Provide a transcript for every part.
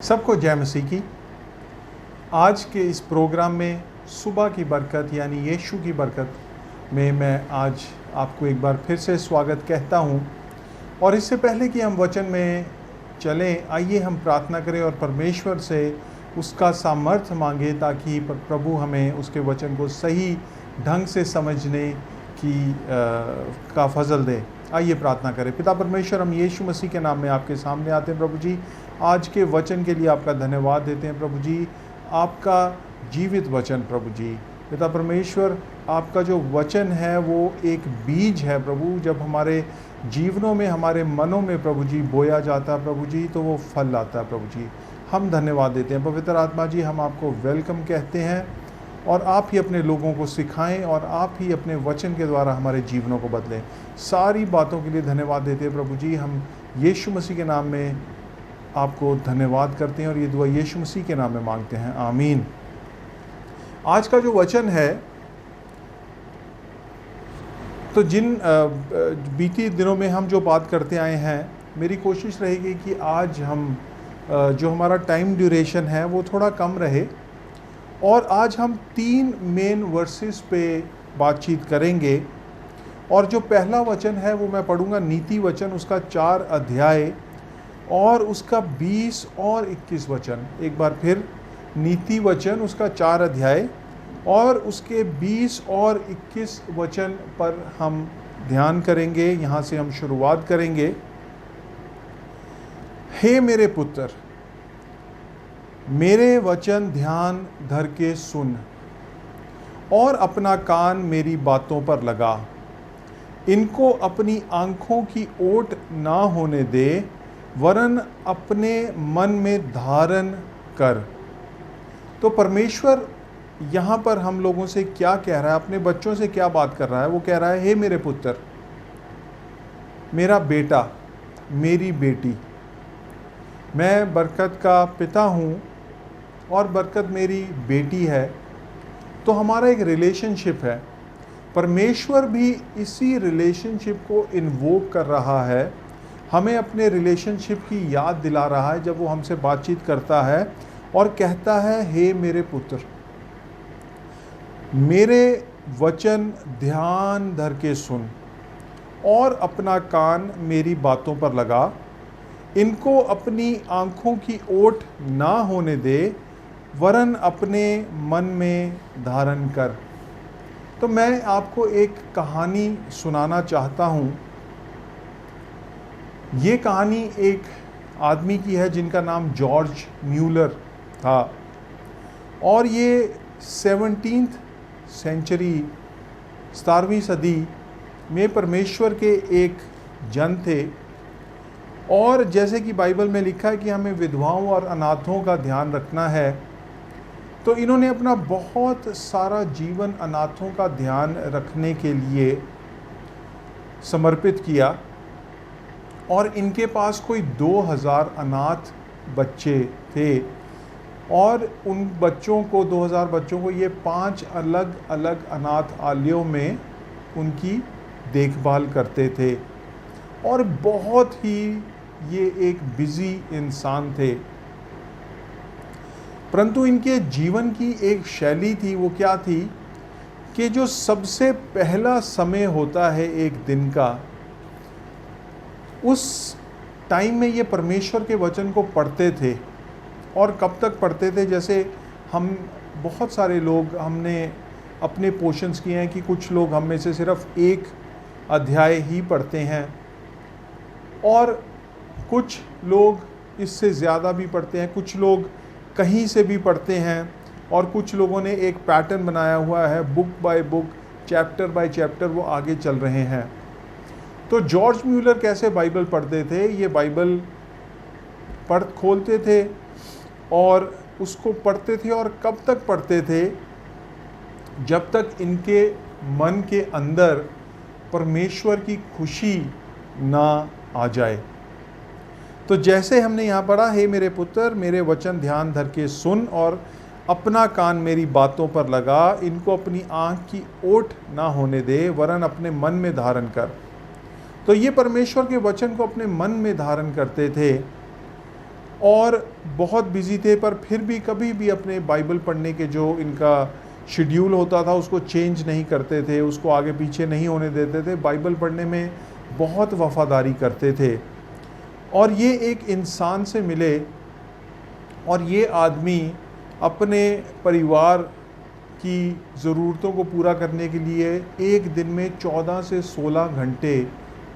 सबको जय मसीह की। आज के इस प्रोग्राम में सुबह की बरकत यानी यीशु की बरकत में मैं आज आपको एक बार फिर से स्वागत कहता हूँ। और इससे पहले कि हम वचन में चलें, आइए हम प्रार्थना करें और परमेश्वर से उसका सामर्थ्य मांगे ताकि प्रभु हमें उसके वचन को सही ढंग से समझने का फजल दे। आइए प्रार्थना करें। पिता परमेश्वर, हम यीशु मसीह के नाम में आपके सामने आते हैं प्रभु जी। आज के वचन के लिए आपका धन्यवाद देते हैं प्रभु जी, आपका जीवित वचन प्रभु जी। पिता परमेश्वर, आपका जो वचन है वो एक बीज है प्रभु, जब हमारे जीवनों में, हमारे मनों में प्रभु जी बोया जाता है प्रभु जी, तो वो फल लाता है प्रभु जी। हम धन्यवाद देते हैं पवित्र आत्मा जी, हम आपको वेलकम कहते हैं और आप ही अपने लोगों को सिखाएं और आप ही अपने वचन के द्वारा हमारे जीवनों को बदलें। सारी बातों के लिए धन्यवाद देते हैं प्रभु जी। हम यीशु मसीह के नाम में आपको धन्यवाद करते हैं और ये दुआ यीशु मसीह के नाम में मांगते हैं, आमीन। आज का जो वचन है, तो जिन बीती दिनों में हम जो बात करते आए हैं, मेरी कोशिश रहेगी कि आज हम जो हमारा टाइम ड्यूरेशन है वो थोड़ा कम रहे और आज हम 3 मेन वर्सेस पे बातचीत करेंगे। और जो पहला वचन है वो मैं पढ़ूंगा, नीति वचन, उसका 4 अध्याय और उसका 20 और 21 वचन। एक बार फिर, नीति वचन उसका 4 अध्याय और उसके 20 और 21 वचन पर हम ध्यान करेंगे। यहाँ से हम शुरुआत करेंगे। हे मेरे पुत्र, मेरे वचन ध्यान धर के सुन और अपना कान मेरी बातों पर लगा। इनको अपनी आँखों की ओट ना होने दे, वरन अपने मन में धारण कर। तो परमेश्वर यहाँ पर हम लोगों से क्या कह रहा है, अपने बच्चों से क्या बात कर रहा है? वो कह रहा है, हे मेरे पुत्र, मेरा बेटा, मेरी बेटी, मैं बरकत का पिता हूँ और बरकत मेरी बेटी है। तो हमारा एक रिलेशनशिप है। परमेश्वर भी इसी रिलेशनशिप को इन्वोक कर रहा है, हमें अपने रिलेशनशिप की याद दिला रहा है जब वो हमसे बातचीत करता है और कहता है, हे मेरे पुत्र, मेरे वचन ध्यान धर के सुन और अपना कान मेरी बातों पर लगा। इनको अपनी आँखों की ओट ना होने दे, वरन अपने मन में धारण कर। तो मैं आपको एक कहानी सुनाना चाहता हूँ। ये कहानी एक आदमी की है जिनका नाम जॉर्ज म्यूलर था और ये 17th सेंचुरी, 17वीं सदी में परमेश्वर के एक जन थे। और जैसे कि बाइबल में लिखा है कि हमें विधवाओं और अनाथों का ध्यान रखना है, तो इन्होंने अपना बहुत सारा जीवन अनाथों का ध्यान रखने के लिए समर्पित किया। और इनके पास कोई 2000 अनाथ बच्चे थे और उन बच्चों को, 2000 बच्चों को, ये 5 अलग अलग अनाथालयों में उनकी देखभाल करते थे। और बहुत ही ये एक बिजी इंसान थे, परंतु इनके जीवन की एक शैली थी। वो क्या थी कि जो सबसे पहला समय होता है एक दिन का, उस टाइम में ये परमेश्वर के वचन को पढ़ते थे। और कब तक पढ़ते थे? जैसे हम बहुत सारे लोग, हमने अपने पोर्शंस किए हैं कि कुछ लोग हम में से सिर्फ 1 अध्याय ही पढ़ते हैं और कुछ लोग इससे ज़्यादा भी पढ़ते हैं, कुछ लोग कहीं से भी पढ़ते हैं और कुछ लोगों ने एक पैटर्न बनाया हुआ है, book by book, chapter by chapter वो आगे चल रहे हैं। तो जॉर्ज म्यूलर कैसे बाइबल पढ़ते थे? ये बाइबल खोलते थे और उसको पढ़ते थे। और कब तक पढ़ते थे? जब तक इनके मन के अंदर परमेश्वर की खुशी ना आ जाए। तो जैसे हमने यहाँ पढ़ा, हे मेरे पुत्र, मेरे वचन ध्यान धर के सुन और अपना कान मेरी बातों पर लगा। इनको अपनी आँख की ओट ना होने दे, वरन अपने मन में धारण कर। तो ये परमेश्वर के वचन को अपने मन में धारण करते थे और बहुत बिजी थे, पर फिर भी कभी भी अपने बाइबल पढ़ने के जो इनका शेड्यूल होता था उसको चेंज नहीं करते थे, उसको आगे पीछे नहीं होने देते थे, बाइबल पढ़ने में बहुत वफादारी करते थे। और ये एक इंसान से मिले और ये आदमी अपने परिवार की ज़रूरतों को पूरा करने के लिए एक दिन में 14 से 16 घंटे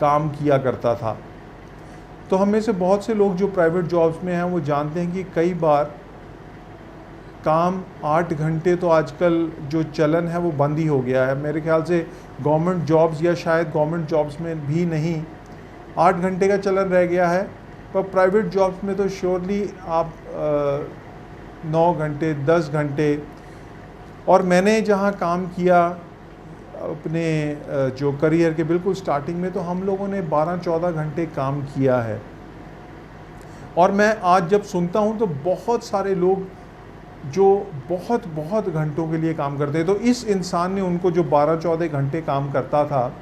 काम किया करता था। तो हम में से बहुत से लोग जो प्राइवेट जॉब्स में हैं वो जानते हैं कि कई बार काम 8 घंटे तो आजकल जो चलन है वो बंद ही हो गया है। मेरे ख्याल से गवर्नमेंट जॉब्स या शायद गवर्नमेंट जॉब्स में भी नहीं 8 घंटे का चलन रह गया है, पर प्राइवेट जॉब्स में तो श्योरली आप 9 घंटे 10 घंटे। और मैंने जहाँ काम किया अपने जो करियर के बिल्कुल स्टार्टिंग में, तो हम लोगों ने 12-14 घंटे काम किया है। और मैं आज जब सुनता हूँ तो बहुत सारे लोग जो बहुत बहुत घंटों के लिए काम करते हैं, तो इस इंसान ने उनको जो 12-14 घंटे काम करता था,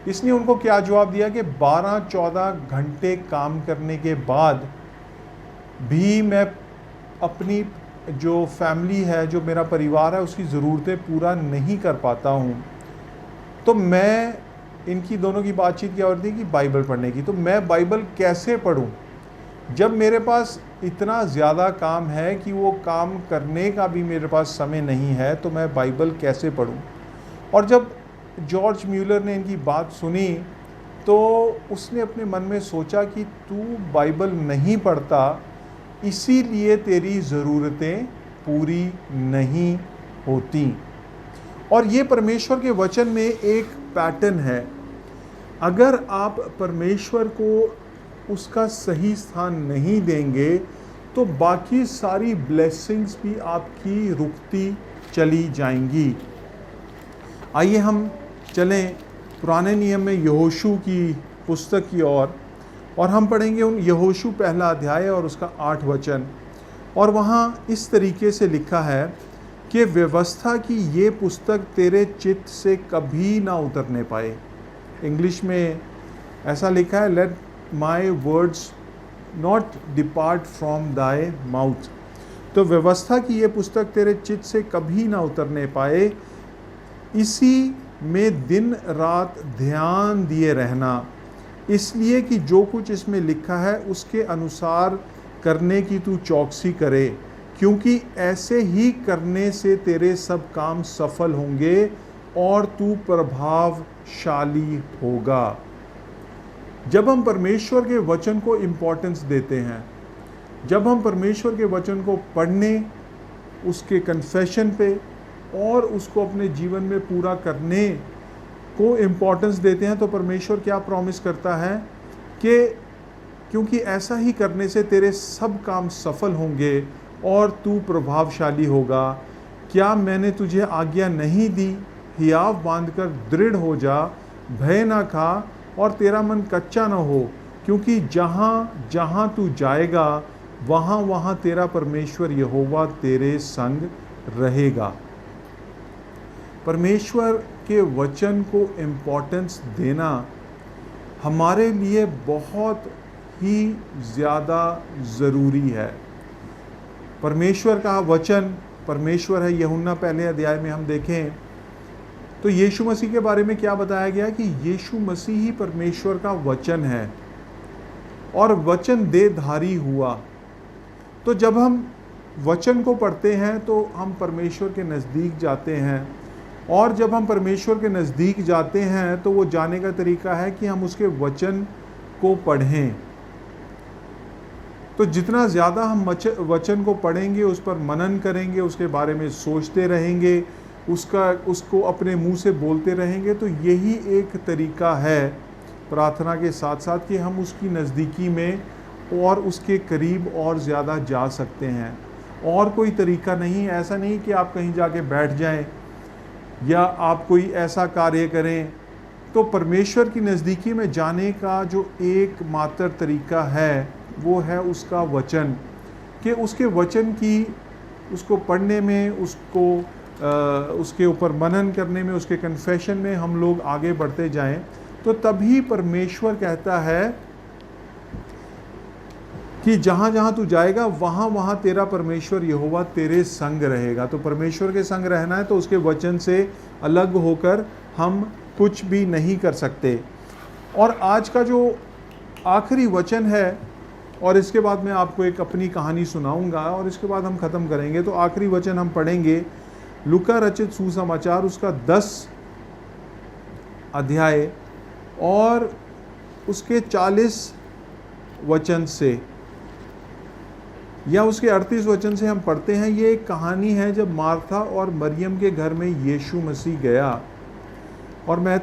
इसने उनको क्या जवाब दिया कि 12-14 घंटे काम करने के बाद भी मैं अपनी जो फैमिली है, जो मेरा परिवार है, उसकी ज़रूरतें पूरा नहीं कर पाता हूँ। तो मैं इनकी दोनों की बातचीत क्या होती है कि बाइबल पढ़ने की, तो मैं बाइबल कैसे पढूं जब मेरे पास इतना ज़्यादा काम है कि वो काम करने का भी मेरे पास समय नहीं है, तो मैं बाइबल कैसे पढूं। और जब जॉर्ज म्यूलर ने इनकी बात सुनी तो उसने अपने मन में सोचा कि तू बाइबल नहीं पढ़ता, इसीलिए तेरी ज़रूरतें पूरी नहीं होती। और ये परमेश्वर के वचन में एक पैटर्न है। अगर आप परमेश्वर को उसका सही स्थान नहीं देंगे तो बाकी सारी ब्लेसिंग्स भी आपकी रुकती चली जाएंगी। आइए हम चलें पुराने नियम में यहोशू की पुस्तक की ओर, और हम पढ़ेंगे उन यहोशू पहला अध्याय और उसका 8 वचन। और वहाँ इस तरीके से लिखा है कि व्यवस्था की ये पुस्तक तेरे चित्त से कभी ना उतरने पाए। इंग्लिश में ऐसा लिखा है, let my words not depart from thy mouth. तो व्यवस्था की ये पुस्तक तेरे चित्त से कभी ना उतरने पाए, इसी में दिन रात ध्यान दिए रहना, इसलिए कि जो कुछ इसमें लिखा है उसके अनुसार करने की तू चौकसी करे, क्योंकि ऐसे ही करने से तेरे सब काम सफल होंगे और तू प्रभावशाली होगा। जब हम परमेश्वर के वचन को इम्पोर्टेंस देते हैं, जब हम परमेश्वर के वचन को पढ़ने, उसके कन्फेशन पे और उसको अपने जीवन में पूरा करने को इम्पोर्टेंस देते हैं, तो परमेश्वर क्या प्रॉमिस करता है कि क्योंकि ऐसा ही करने से तेरे सब काम सफल होंगे और तू प्रभावशाली होगा। क्या मैंने तुझे आज्ञा नहीं दी? हियाव बांधकर दृढ़ हो जा, भय ना खा और तेरा मन कच्चा ना हो, क्योंकि जहाँ जहाँ तू जाएगा वहाँ वहाँ तेरा परमेश्वर यहोवा तेरे संग रहेगा। परमेश्वर के वचन को इम्पोर्टेंस देना हमारे लिए बहुत ही ज़्यादा ज़रूरी है। परमेश्वर का वचन परमेश्वर है। यूहन्ना पहले अध्याय में हम देखें तो यीशु मसीह के बारे में क्या बताया गया कि यीशु मसीह ही परमेश्वर का वचन है और वचन देहधारी हुआ। तो जब हम वचन को पढ़ते हैं तो हम परमेश्वर के नज़दीक जाते हैं, और जब हम परमेश्वर के नज़दीक जाते हैं तो वो जाने का तरीका है कि हम उसके वचन को पढ़ें। तो जितना ज़्यादा हम वचन को पढ़ेंगे, उस पर मनन करेंगे, उसके बारे में सोचते रहेंगे, उसको अपने मुंह से बोलते रहेंगे, तो यही एक तरीका है प्रार्थना के साथ साथ कि हम उसकी नज़दीकी में और उसके करीब और ज़्यादा जा सकते हैं। और कोई तरीका नहीं। ऐसा नहीं कि आप कहीं जाके बैठ जाएं या आप कोई ऐसा कार्य करें। तो परमेश्वर की नज़दीकी में जाने का जो एकमात्र तरीका है वो है उसका वचन, कि उसके वचन की उसको पढ़ने में, उसके ऊपर मनन करने में, उसके कन्फेशन में हम लोग आगे बढ़ते जाएं, तो तभी परमेश्वर कहता है कि जहाँ जहाँ तू जाएगा वहाँ वहाँ तेरा परमेश्वर यहोवा तेरे संग रहेगा। तो परमेश्वर के संग रहना है तो उसके वचन से अलग होकर हम कुछ भी नहीं कर सकते। और आज का जो आखिरी वचन है, और इसके बाद मैं आपको एक अपनी कहानी सुनाऊंगा और इसके बाद हम ख़त्म करेंगे। तो आखिरी वचन हम पढ़ेंगे लूका रचित सुसमाचार उसका 10 अध्याय और उसके 40 वचन से या उसके 38 वचन से हम पढ़ते हैं। ये एक कहानी है जब मार्था और मरियम के घर में यीशु मसीह गया। और मैं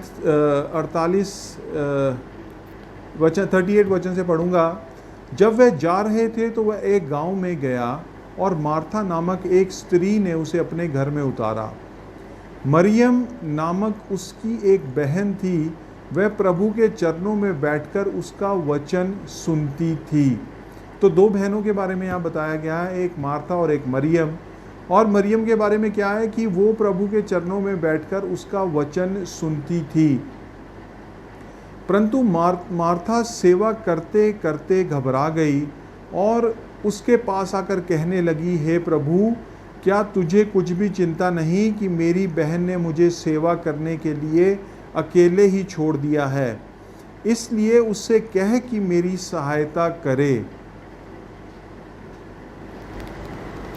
38 वचन से पढ़ूंगा। जब वह जा रहे थे तो वह एक गांव में गया और मार्था नामक एक स्त्री ने उसे अपने घर में उतारा। मरियम नामक उसकी एक बहन थी, वह प्रभु के चरणों में बैठकर उसका वचन सुनती थी। तो 2 बहनों के बारे में यहाँ बताया गया है, एक मार्था और एक मरियम। और मरियम के बारे में क्या है कि वो प्रभु के चरणों में बैठकर उसका वचन सुनती थी। परंतु मार्था सेवा करते करते घबरा गई और उसके पास आकर कहने लगी, हे प्रभु, क्या तुझे कुछ भी चिंता नहीं कि मेरी बहन ने मुझे सेवा करने के लिए अकेले ही छोड़ दिया है? इसलिए उससे कह कि मेरी सहायता करे।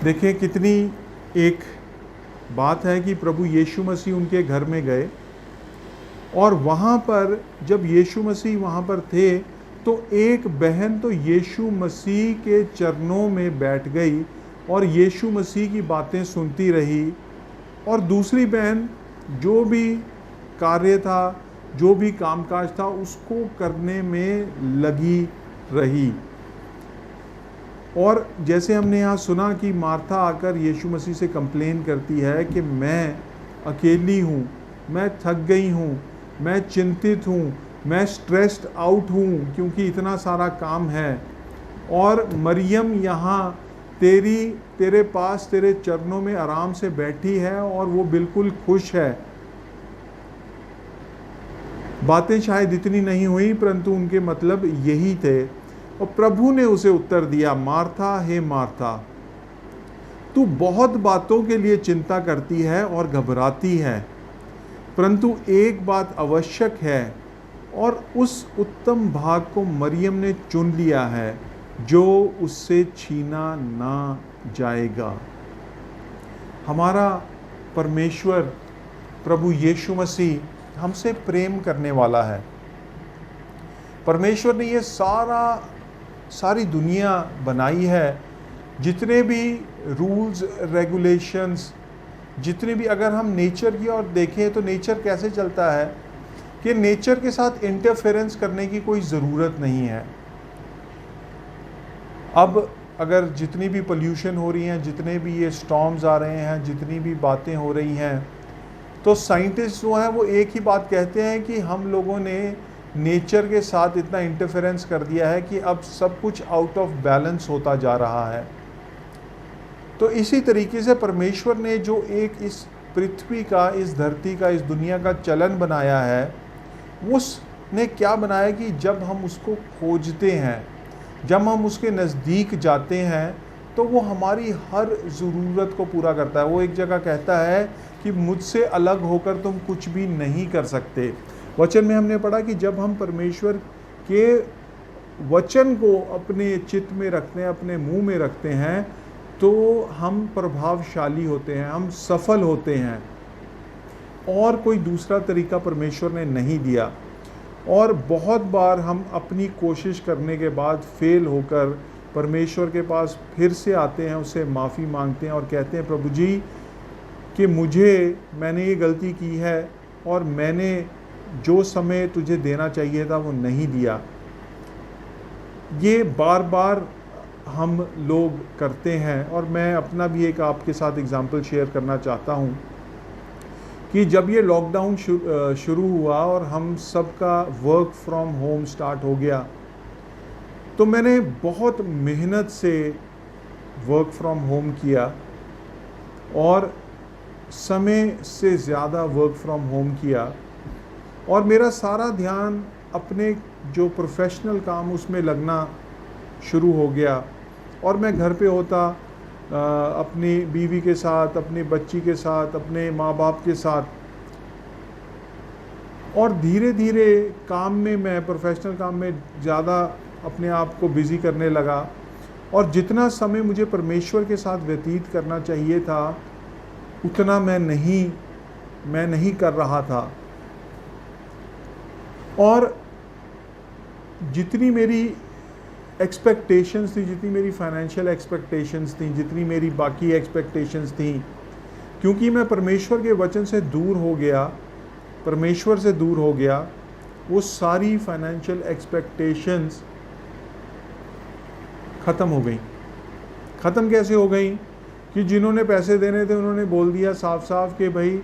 देखिए कितनी एक बात है कि प्रभु यीशु मसीह उनके घर में गए और वहाँ पर जब यीशु मसीह वहाँ पर थे तो एक बहन तो यीशु मसीह के चरणों में बैठ गई और यीशु मसीह की बातें सुनती रही, और दूसरी बहन जो भी कार्य था, जो भी कामकाज था, उसको करने में लगी रही। और जैसे हमने यहाँ सुना कि मार्था आकर यीशु मसीह से कंप्लेन करती है कि मैं अकेली हूँ, मैं थक गई हूँ, मैं चिंतित हूँ, मैं स्ट्रेस्ड आउट हूँ क्योंकि इतना सारा काम है। और मरियम यहाँ तेरे पास तेरे चरणों में आराम से बैठी है और वो बिल्कुल खुश है। बातें शायद इतनी नहीं हुई परंतु उनके मतलब यही थे। और प्रभु ने उसे उत्तर दिया, मार्था, हे मार्था, तू बहुत बातों के लिए चिंता करती है और घबराती है, परंतु एक बात आवश्यक है और उस उत्तम भाग को मरियम ने चुन लिया है जो उससे छीना ना जाएगा। हमारा परमेश्वर प्रभु यीशु मसीह हमसे प्रेम करने वाला है। परमेश्वर ने ये सारी दुनिया बनाई है, जितने भी रूल्स रेगुलेशंस, जितने भी, अगर हम नेचर की ओर देखें तो नेचर कैसे चलता है कि नेचर के साथ इंटरफेरेंस करने की कोई ज़रूरत नहीं है। अब अगर जितनी भी पोल्यूशन हो रही हैं, जितने भी ये स्टॉर्म्स आ रहे हैं, जितनी भी बातें हो रही हैं, तो साइंटिस्ट जो हैं वो एक ही बात कहते हैं कि हम लोगों ने नेचर के साथ इतना इंटरफेरेंस कर दिया है कि अब सब कुछ आउट ऑफ बैलेंस होता जा रहा है। तो इसी तरीके से परमेश्वर ने जो एक इस पृथ्वी का, इस धरती का, इस दुनिया का चलन बनाया है, उसने क्या बनाया कि जब हम उसको खोजते हैं, जब हम उसके नज़दीक जाते हैं, तो वो हमारी हर ज़रूरत को पूरा करता है। वो एक जगह कहता है कि मुझसे अलग होकर तुम कुछ भी नहीं कर सकते। वचन में हमने पढ़ा कि जब हम परमेश्वर के वचन को अपने चित्त में रखते हैं, अपने मुंह में रखते हैं, तो हम प्रभावशाली होते हैं, हम सफल होते हैं। और कोई दूसरा तरीका परमेश्वर ने नहीं दिया। और बहुत बार हम अपनी कोशिश करने के बाद फेल होकर परमेश्वर के पास फिर से आते हैं, उससे माफ़ी मांगते हैं और कहते हैं, प्रभु जी कि मैंने ये गलती की है और मैंने जो समय तुझे देना चाहिए था वो नहीं दिया। ये बार बार हम लोग करते हैं। और मैं अपना भी एक आपके साथ एग्जांपल शेयर करना चाहता हूँ कि जब ये लॉकडाउन शुरू हुआ और हम सबका वर्क फ्रॉम होम स्टार्ट हो गया, तो मैंने बहुत मेहनत से वर्क फ्रॉम होम किया और समय से ज़्यादा वर्क फ्रॉम होम किया, और मेरा सारा ध्यान अपने जो प्रोफेशनल काम उसमें लगना शुरू हो गया और मैं घर पे होता अपनी बीवी के साथ, अपनी बच्ची के साथ, अपने माँ बाप के साथ, और धीरे धीरे काम में, मैं प्रोफेशनल काम में ज़्यादा अपने आप को बिज़ी करने लगा और जितना समय मुझे परमेश्वर के साथ व्यतीत करना चाहिए था उतना मैं नहीं कर रहा था। और जितनी मेरी एक्सपेक्टेशंस थी, जितनी मेरी फाइनेंशियल एक्सपेक्टेशंस थी, जितनी मेरी बाकी एक्सपेक्टेशंस थी, क्योंकि मैं परमेश्वर के वचन से दूर हो गया, परमेश्वर से दूर हो गया, वो सारी फाइनेंशियल एक्सपेक्टेशंस ख़त्म हो गई। ख़त्म कैसे हो गई कि जिन्होंने पैसे देने थे उन्होंने बोल दिया साफ साफ कि भाई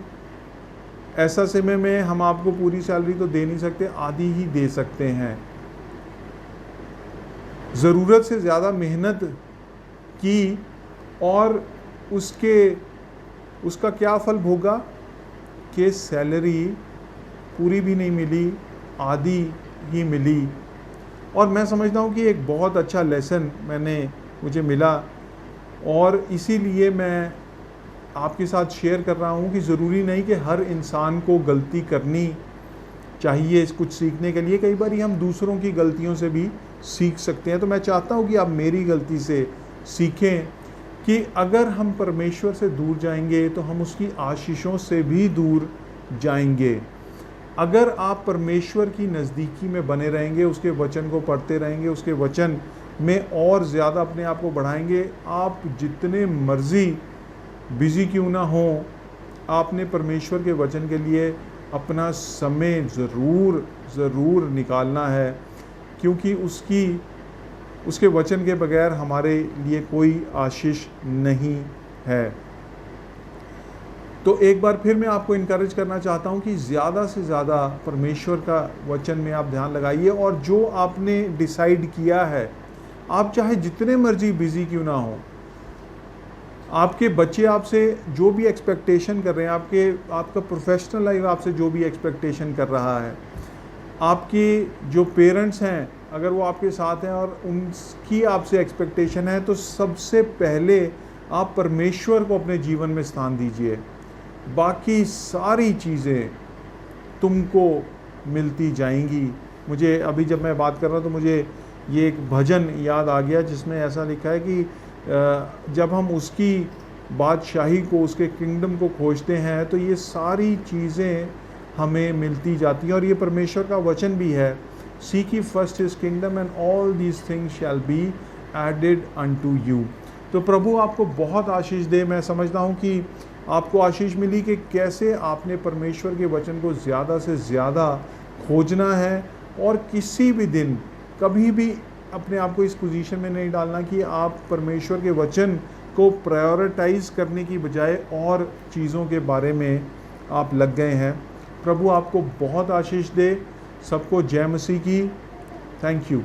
ऐसा समय में हम आपको पूरी सैलरी तो दे नहीं सकते, आधी ही दे सकते हैं। ज़रूरत से ज़्यादा मेहनत की और उसका क्या फल भोगा कि सैलरी पूरी भी नहीं मिली, आधी ही मिली। और मैं समझता हूँ कि एक बहुत अच्छा लेसन मुझे मिला और इसीलिए मैं आपके साथ शेयर कर रहा हूँ कि ज़रूरी नहीं कि हर इंसान को गलती करनी चाहिए कुछ सीखने के लिए। कई बार हम दूसरों की गलतियों से भी सीख सकते हैं। तो मैं चाहता हूँ कि आप मेरी गलती से सीखें कि अगर हम परमेश्वर से दूर जाएंगे तो हम उसकी आशीषों से भी दूर जाएंगे। अगर आप परमेश्वर की नज़दीकी में बने रहेंगे, उसके वचन को पढ़ते रहेंगे, उसके वचन में और ज़्यादा अपने आप को बढ़ाएंगे, आप जितने मर्ज़ी बिज़ी क्यों ना हो, आपने परमेश्वर के वचन के लिए अपना समय ज़रूर निकालना है, क्योंकि उसके वचन के बगैर हमारे लिए कोई आशीष नहीं है। तो एक बार फिर मैं आपको इनकरेज करना चाहता हूँ कि ज़्यादा से ज़्यादा परमेश्वर का वचन में आप ध्यान लगाइए और जो आपने डिसाइड किया है, आप चाहे जितने मर्जी बिज़ी क्यों ना हो, आपके बच्चे आपसे जो भी एक्सपेक्टेशन कर रहे हैं, आपका प्रोफेशनल लाइफ आपसे जो भी एक्सपेक्टेशन कर रहा है, आपके जो पेरेंट्स हैं अगर वो आपके साथ हैं और उनकी आपसे एक्सपेक्टेशन है, तो सबसे पहले आप परमेश्वर को अपने जीवन में स्थान दीजिए। बाकी सारी चीज़ें तुमको मिलती जाएंगी। मुझे अभी जब मैं बात कर रहा हूँ तो मुझे ये एक भजन याद आ गया जिसमें ऐसा लिखा है कि जब हम उसकी बादशाही को, उसके किंगडम को खोजते हैं तो ये सारी चीज़ें हमें मिलती जाती हैं। और ये परमेश्वर का वचन भी है, seek ye first his kingdom and all these things shall be added unto you। तो प्रभु आपको बहुत आशीष दे। मैं समझता हूँ कि आपको आशीष मिली कि कैसे आपने परमेश्वर के वचन को ज़्यादा से ज़्यादा खोजना है और किसी भी दिन कभी भी अपने आप को इस पोजीशन में नहीं डालना कि आप परमेश्वर के वचन को प्रायोरिटाइज़ करने की बजाय और चीज़ों के बारे में आप लग गए हैं। प्रभु आपको बहुत आशीष दे। सबको जय मसीह की। Thank you.